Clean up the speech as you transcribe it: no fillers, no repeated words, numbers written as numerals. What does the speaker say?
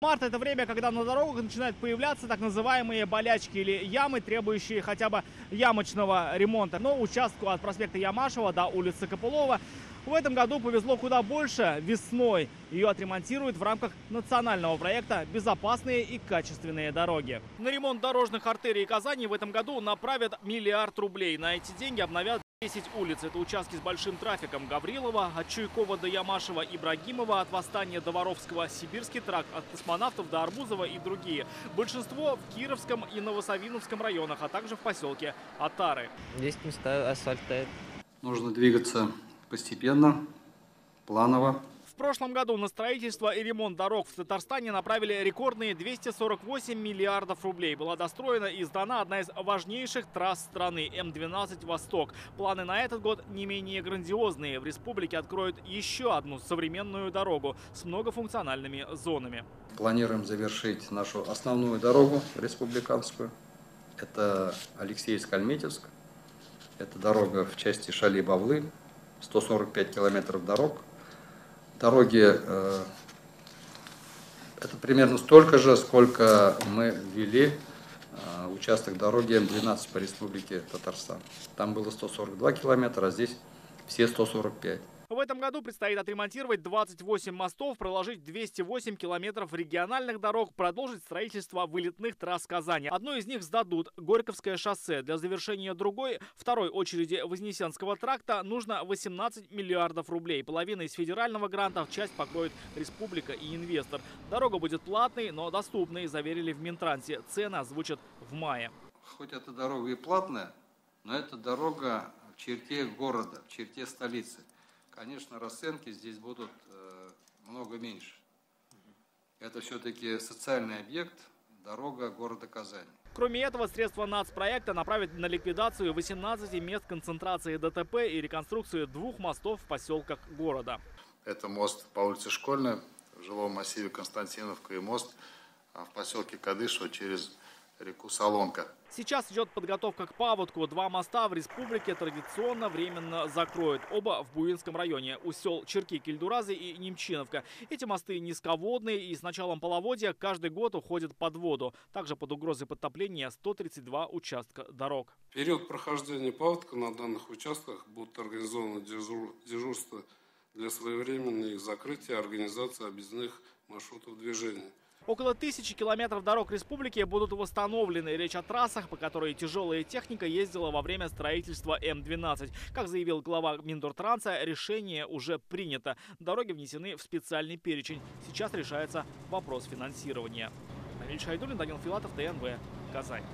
Март – это время, когда на дорогах начинают появляться так называемые болячки или ямы, требующие хотя бы ямочного ремонта. Но участку от проспекта Ямашева до улицы Копылова в этом году повезло куда больше. Весной ее отремонтируют в рамках национального проекта «Безопасные и качественные дороги». На ремонт дорожных артерий Казани в этом году направят 1 миллиард рублей. На эти деньги обновят 10 улиц. Это участки с большим трафиком: Гаврилова, от Чуйкова до Ямашева, Ибрагимова, от Восстания до Воровского, Сибирский тракт, от Космонавтов до Арбузова и другие. Большинство в Кировском и Новосавиновском районах, а также в поселке Отары. Есть места асфальта. Нужно двигаться постепенно, планово. В прошлом году на строительство и ремонт дорог в Татарстане направили рекордные 248 миллиардов рублей. Была достроена и сдана одна из важнейших трасс страны – М12 «Восток». Планы на этот год не менее грандиозные. В республике откроют еще одну современную дорогу с многофункциональными зонами. Планируем завершить нашу основную дорогу республиканскую. Это Алексеевск-Альметьевск. Это дорога в части Шали-Бавлы. 145 километров дорог. Дороги это примерно столько же, сколько мы ввели участок дороги М12 по республике Татарстан. Там было 142 километра, а здесь все 145. В этом году предстоит отремонтировать 28 мостов, проложить 208 километров региональных дорог, продолжить строительство вылетных трасс Казани. Одну из них сдадут – Горьковское шоссе. Для завершения второй очереди Вознесенского тракта нужно 18 миллиардов рублей. Половина из федерального гранта, часть покроет республика и инвестор. Дорога будет платной, но доступной, заверили в Минтрансе. Цены озвучат в мае. Хоть эта дорога и платная, но это дорога в черте города, в черте столицы. Конечно, расценки здесь будут много меньше. Это все-таки социальный объект, дорога города Казани. Кроме этого, средства нацпроекта направят на ликвидацию 18 мест концентрации ДТП и реконструкцию 2 мостов в поселках города. Это мост по улице Школьная, в жилом массиве Константиновка, и мост в поселке Кадышево через реку Солонка. Сейчас идет подготовка к паводку. 2 моста в республике традиционно временно закроют. Оба в Буинском районе, у сел Черки-Кильдуразы и Немчиновка. Эти мосты низководные и с началом половодья каждый год уходят под воду. Также под угрозой подтопления 132 участка дорог. В период прохождения паводка на данных участках будут организованы дежурства для своевременного их закрытия и организации объездных маршрутов движения. Около 1000 километров дорог республики будут восстановлены. Речь о трассах, по которой тяжелая техника ездила во время строительства М12. Как заявил глава Минтранса, решение уже принято. Дороги внесены в специальный перечень. Сейчас решается вопрос финансирования. Даниил Шайдуллин, Данил Филатов, ТНВ, Казань.